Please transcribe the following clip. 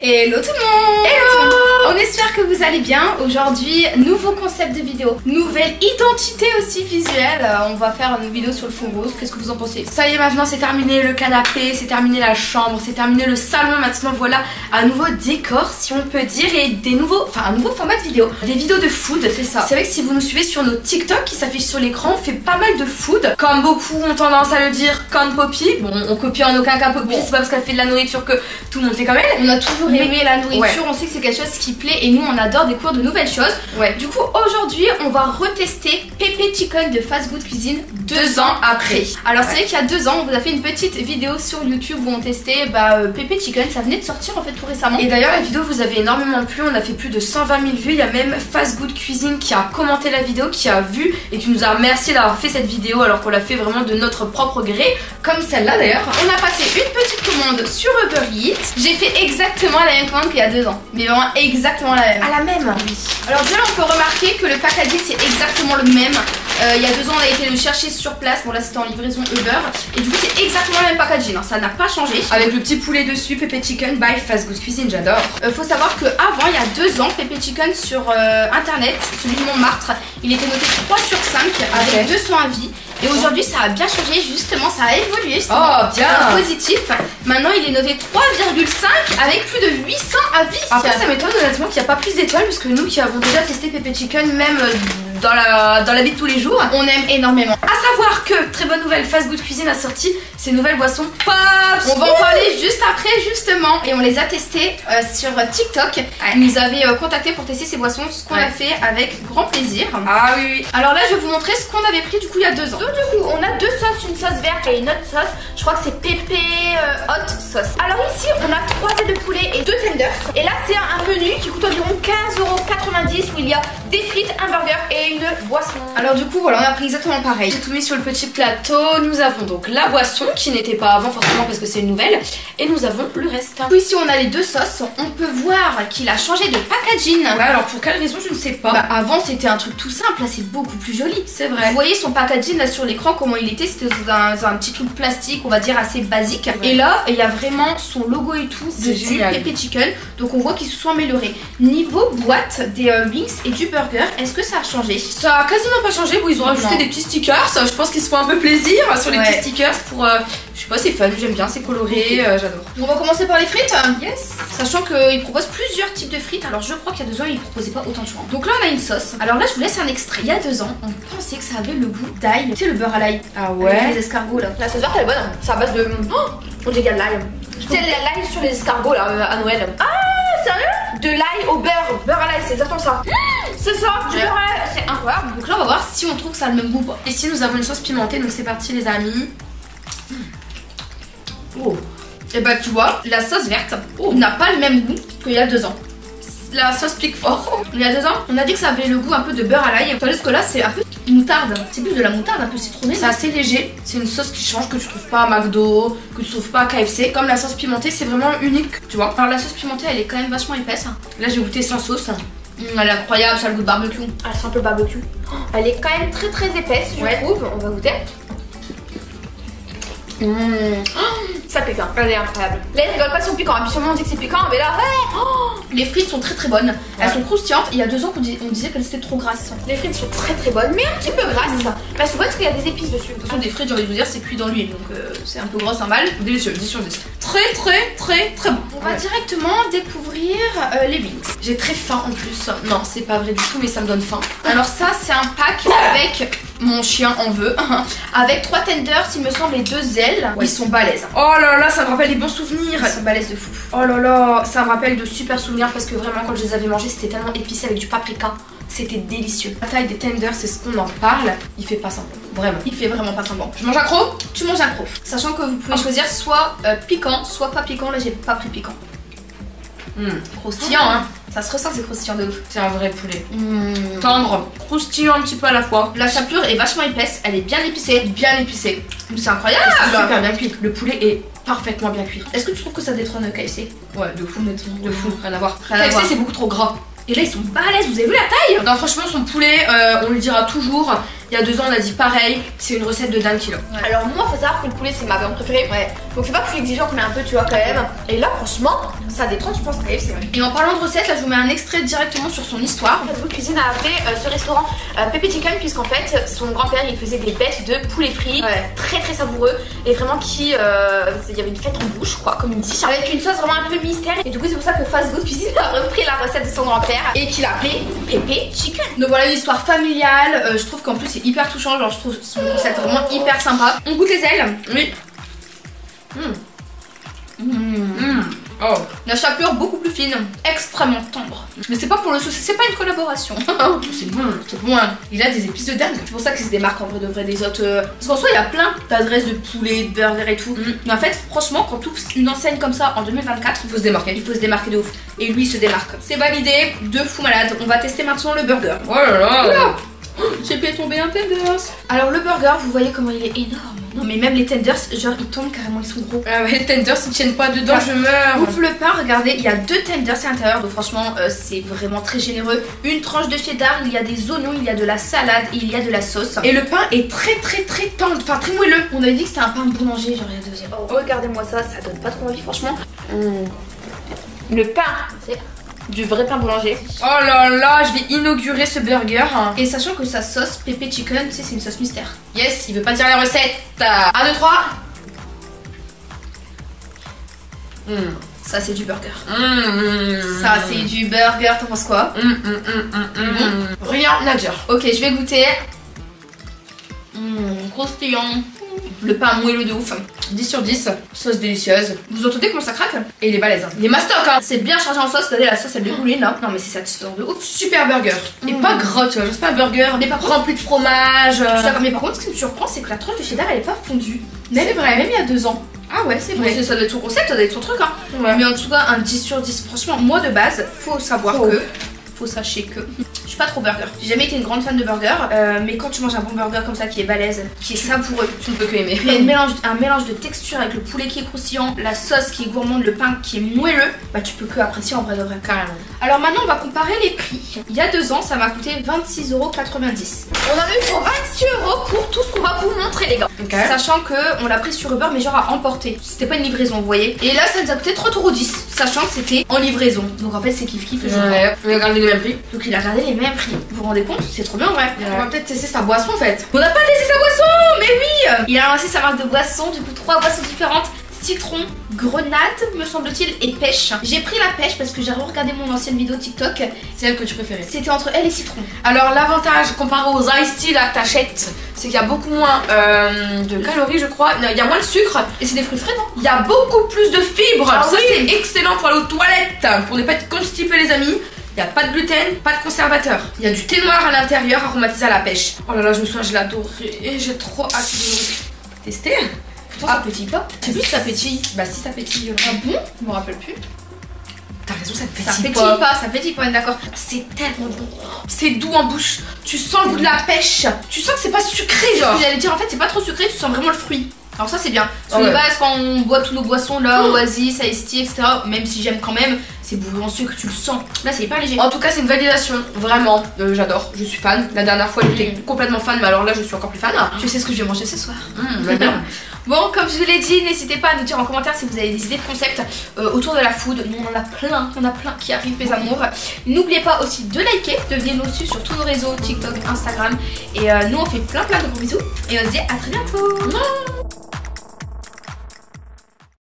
Hello tout le monde! Hello! On espère que vous allez bien. Aujourd'hui, nouveau concept de vidéo, nouvelle identité aussi visuelle. On va faire une vidéo sur le fond rose. Qu'est-ce que vous en pensez? Ça y est, maintenant c'est terminé le canapé, c'est terminé la chambre, c'est terminé le salon. Maintenant voilà un nouveau décor si on peut dire et un nouveau format de vidéo. Des vidéos de food, c'est ça. C'est vrai que si vous nous suivez sur nos TikTok qui s'affichent sur l'écran, on fait pas mal de food. Comme beaucoup ont tendance à le dire, comme Poppy. Bon, on copie en aucun cas Poppy, c'est pas parce qu'elle fait de la nourriture que tout le monde fait comme elle. On a toujours aimé la nourriture, ouais. On sait que c'est quelque chose qui plaît et nous on adore découvrir de nouvelles choses. Ouais. Du coup aujourd'hui on va retester Pepe Chicken de Fast Good Cuisine 2 ans après. Alors c'est vrai qu'il y a 2 ans on vous a fait une petite vidéo sur YouTube où on testait Pepe Chicken, ça venait de sortir en fait tout récemment. Et d'ailleurs la vidéo vous avez énormément plu, on a fait plus de 120 000 vues, il y a même Fast Good Cuisine qui a commenté la vidéo, qui a vu et qui nous a remercié d'avoir fait cette vidéo alors qu'on l'a fait vraiment de notre propre gré, comme celle-là d'ailleurs. On a passé une petite commande sur Uber Eats, j'ai fait exactement la même commande qu'il y a 2 ans, mais vraiment exactement la même. à la même. Oui. Alors déjà on peut remarquer que le packaging c'est exactement le même. Il y a 2 ans on a été le chercher sur place, bon là c'était en livraison Uber et du coup c'est exactement le même packaging, hein. Ça n'a pas changé. Avec le petit poulet dessus, Pepe Chicken by Fast Good Cuisine, j'adore. Faut savoir que avant il y a 2 ans Pepe Chicken sur internet, celui de Montmartre, il était noté 3 sur 5 avec 200 avis. Et aujourd'hui ça a bien changé, justement ça a évolué. Oh bien positif. Maintenant il est noté 3,5 avec plus de 800 avis. Après ça m'étonne honnêtement qu'il n'y a pas plus d'étoiles parce que nous qui avons déjà testé Pepe Chicken même dans la vie de tous les jours, on aime énormément. À savoir que, très bonne nouvelle, Fast Good Cuisine a sorti ses nouvelles boissons Pops. On va en parler juste après justement. Et on les a testées sur TikTok. Ils nous avaient contacté pour tester ces boissons, ce qu'on a fait avec grand plaisir. Ah oui, oui. Alors là je vais vous montrer ce qu'on avait pris du coup il y a 2 ans. Donc du coup on a 2 sauces, une sauce verte et une autre sauce. Je crois que c'est Pepe hot sauce. Alors ici on a 3 ailes de poulet et 2 tenders. Et là c'est un menu qui coûte environ 15,90 € où il y a des frites, un burger et une boisson. Alors du coup voilà on a pris exactement pareil. J'ai tout mis sur le petit plateau. Nous avons donc la boisson qui n'était pas avant forcément parce que c'est une nouvelle. Et nous avons le reste. Ici on a les 2 sauces. On peut voir qu'il a changé de packaging. Ouais, alors pour quelle raison je ne sais pas. Avant c'était un truc tout simple, là c'est beaucoup plus joli. C'est vrai. Vous voyez son packaging là sur l'écran comment il était. C'était dans un petit truc plastique on va dire assez basique. Ouais. Et là il y a vraiment son logo et tout dessus, Pepe Chicken. Donc on voit qu'ils se sont améliorés. Niveau boîte des wings et du burger, est-ce que ça a changé? Ça a quasiment pas changé. Bon ils ont rajouté des petits stickers. Je pense qu'ils se font un peu plaisir sur les petits stickers pour... je sais pas, c'est fun, j'aime bien, c'est coloré, j'adore. On va commencer par les frites. Yes. Sachant qu'ils proposent plusieurs types de frites. Alors je crois qu'il y a 2 ans ils proposaient pas autant de choix. Donc là on a une sauce. Alors là je vous laisse un extrait. Il y a 2 ans on pensait que ça avait le goût d'ail. Tu sais le beurre à l'ail. Ah ouais. Avec les escargots là. La sauce verte elle est bonne, hein. C'est à base de... Oh, on dirait de l'ail. Tu sais l'ail sur les escargots là à Noël. Ah sérieux? De l'ail au beurre. Beurre à l'ail c'est exactement ça. C'est ça, du beurre à l'ail. C'est incroyable. Donc là on va voir si on trouve que ça a le même goût ou pas. Ici nous avons une sauce pimentée donc c'est parti les amis. Oh. Et bah tu vois, la sauce verte n'a pas le même goût qu'il y a 2 ans. La sauce pique fort. Il y a 2 ans, on a dit que ça avait le goût un peu de beurre à l'ail. Tandis que là, c'est un peu moutarde. C'est plus de la moutarde, un peu citronnée. C'est assez léger. C'est une sauce qui change, que tu trouves pas à McDo, que tu trouves pas à KFC. Comme la sauce pimentée, c'est vraiment unique, tu vois. Alors la sauce pimentée, elle est quand même vachement épaisse. Là, j'ai goûté sans sauce. Elle est incroyable, ça a le goût de barbecue. Elle sent un peu barbecue. Elle est quand même très très épaisse, je trouve. On va goûter. Ça pique, hein. Elle est incroyable. Là, ils rigolent pas si on piquant. Habituellement, on dit que c'est piquant, mais là, les frites sont très très bonnes. Elles sont croustillantes. Il y a 2 ans, on disait qu'elles étaient trop grasses. Les frites sont très très bonnes, mais un petit peu grasses. Mais c'est bon parce qu'il y a des épices dessus. De toute façon, des frites, j'ai envie de vous dire, c'est cuit dans l'huile. Donc, c'est un peu gros, un mal. Délicieux, 10 sur 10. Très très très très bon. On va directement découvrir les wings. J'ai très faim en plus. Non, c'est pas vrai du tout, mais ça me donne faim. Alors, ça, c'est un pack avec. Mon chien en veut. Avec 3 tenders, il me semble, et 2 ailes. Ils sont balèzes. Oh là là, ça me rappelle des bons souvenirs. Ils sont balèzes de fou. Oh là là, ça me rappelle de super souvenirs parce que vraiment, quand je les avais mangés, c'était tellement épicé avec du paprika. C'était délicieux. La taille des tenders, c'est ce qu'on en parle. Il fait pas semblant. Vraiment. Il fait vraiment pas semblant. Je mange un croc, tu manges un croc. Sachant que vous pouvez choisir soit piquant, soit pas piquant. Là, j'ai pas pris piquant. Croustillant, hein. Ça se ressent, c'est croustillant de ouf. C'est un vrai poulet. Tendre, croustillant un petit peu à la fois. La chapelure est vachement épaisse, elle est bien épicée. Bien épicée. C'est incroyable. C'est super bien cuit. Le poulet est parfaitement bien cuit. Est-ce que tu trouves que ça détrône KFC? Ouais, de fou, honnêtement. De fou, rien à voir. KFC, c'est beaucoup trop gras. Et là, ils sont balèzes, vous avez vu la taille? Non, franchement, son poulet, on le dira toujours. Il y a 2 ans, on a dit pareil. C'est une recette de Dan Kilo. Alors, moi, faut savoir que le poulet, c'est ma viande préférée. Donc c'est pas plus exigeant, mais un peu, tu vois, quand même. Et là, franchement, ça détend, je pense, KFC. Et en parlant de recettes, là je vous mets un extrait directement sur son histoire. Fast Good Cuisine a fait ce restaurant Pepe Chicken, puisqu'en fait son grand-père il faisait des bêtes de poulet frit, très très savoureux, et vraiment qui il y avait une fête en bouche, je crois, comme il dit, avec une sauce vraiment un peu mystère. Et du coup c'est pour ça que Fast Good Cuisine a repris la recette de son grand-père et qu'il a appelé Pepe Chicken. Donc voilà une histoire familiale, je trouve qu'en plus c'est hyper touchant, genre je trouve son concept vraiment hyper sympa. On goûte les ailes. Oui. Oh. La chapelure beaucoup plus fine, extrêmement tendre. Mais c'est pas pour le sauce, c'est pas une collaboration. C'est bon, c'est bon. Il a des épices de dingue. C'est pour ça qu'il se démarque en vrai de vrai des autres. Parce qu'en soi il y a plein d'adresses de poulet, de burger et tout. Mais en fait franchement quand tu ouvres une enseigne comme ça en 2024, il faut se démarquer. Il faut se démarquer de ouf. Et lui il se démarque. C'est validé, de fou malade. On va tester maintenant le burger. Oh là là. J'ai fait tomber un tenders. Alors le burger, vous voyez comment il est énorme. Non mais même les tenders, genre ils tombent carrément, ils sont gros. Ah ouais, les tenders ils tiennent pas dedans, je meurs. Ouvre le pain, regardez, il y a 2 tenders à l'intérieur. Donc franchement c'est vraiment très généreux. Une tranche de cheddar, il y a des oignons, il y a de la salade et il y a de la sauce. Et le pain est très tendre, enfin très moelleux. On avait dit que c'était un pain boulanger, genre il y a 2 heures. Oh, regardez-moi ça, ça donne pas trop envie franchement. Le pain, c'est du vrai pain boulanger. Oh là là, je vais inaugurer ce burger. Et sachant que sa sauce Pepe Chicken, tu sais, c'est une sauce mystère. Yes, il veut pas dire la recette. 1, 2, 3. Ça c'est du burger. Ça c'est du burger, t'en penses quoi? Rien à dire. Ok, je vais goûter. Croustillant. Le pain moelleux de ouf. 10 sur 10. Sauce délicieuse. Vous entendez comment ça craque? Et il est balèze. Il est mastoc hein. C'est bien chargé en sauce. Regardez la sauce elle dégouline là. Non mais c'est cette sauce de ouf. Super burger. Et pas gras tu vois. C'est pas un burger. Mais pas rempli de fromage. Mais par contre ce qui me surprend c'est que la tranche de cheddar elle est pas fondue. C'est vrai. Même il y a 2 ans. Ah ouais c'est vrai. Ça doit être son concept, ça doit être son truc hein. Mais en tout cas un 10 sur 10. Franchement moi de base faut savoir que... Faut sachez que je suis pas trop burger. J'ai jamais été une grande fan de burger, mais quand tu manges un bon burger comme ça qui est balèze, qui est savoureux, tu ne peux que aimer. Il y a un mélange de texture avec le poulet qui est croustillant, la sauce qui est gourmande, le pain qui est moelleux, bah tu peux que apprécier en vrai de vrai. Carrément. Alors maintenant on va comparer les prix. Il y a 2 ans ça m'a coûté 26,90 €. On en a eu pour 26 € pour tout ce qu'on va vous montrer les gars. Sachant que on l'a pris sur Uber mais genre à emporter. C'était pas une livraison vous voyez. Et là ça nous a coûté 30,10 €. Sachant que c'était en livraison. Donc en fait c'est kiff kiff. Regardez les mêmes prix. Donc il a gardé les mêmes prix. Vous vous rendez compte? C'est trop bien en vrai. On va peut-être tester sa boisson en fait. On n'a pas testé sa boisson. Mais oui. Il a lancé sa marque de boisson. Du coup 3 boissons différentes. Citron, grenade me semble-t-il et pêche. J'ai pris la pêche parce que j'ai regardé mon ancienne vidéo TikTok. C'est elle que tu préférais. C'était entre elle et citron. Alors l'avantage comparé aux Ice Tea là que t'achètes, c'est qu'il y a beaucoup moins de calories je crois. Il y a moins de sucre. Et c'est des fruits frais non? Il y a beaucoup plus de fibres. Ça c'est excellent pour aller aux toilettes. Pour ne pas être constipé les amis. Il n'y a pas de gluten, pas de conservateur. Il y a du thé noir à l'intérieur aromatisé à la pêche. Oh là là, je me souviens, je l'adoré. Et j'ai trop hâte de tester. Pourtant ça pétille pas. Je sais plus si ça pétille. Bah si ça pétille. Ah bon? Je me rappelle plus. T'as raison, ça pétille pas. Ça pétille pas, d'accord. C'est tellement bon. C'est doux en bouche. Tu sens le goût de la pêche. Tu sens que c'est pas sucré genre. Ce que j'allais dire en fait, c'est pas trop sucré, tu sens vraiment le fruit. Alors ça c'est bien. Parce que de base quand on boit tous nos boissons là, Oasis, Ice Tea, etc. Même si j'aime quand même, c'est bourré en sucre, tu le sens. Là c'est hyper léger. En tout cas c'est une validation, vraiment. J'adore, je suis fan. La dernière fois j'étais complètement fan, mais alors là je suis encore plus fan. Tu sais ce que je vais manger ce soir. Bon, comme je vous l'ai dit, n'hésitez pas à nous dire en commentaire si vous avez des idées de concept autour de la food. Nous on en a plein qui arrivent mes amours. N'oubliez pas aussi de liker, de venir nous suivre sur tous nos réseaux, TikTok, Instagram. Et nous on fait plein de gros bisous. Et on se dit à très bientôt.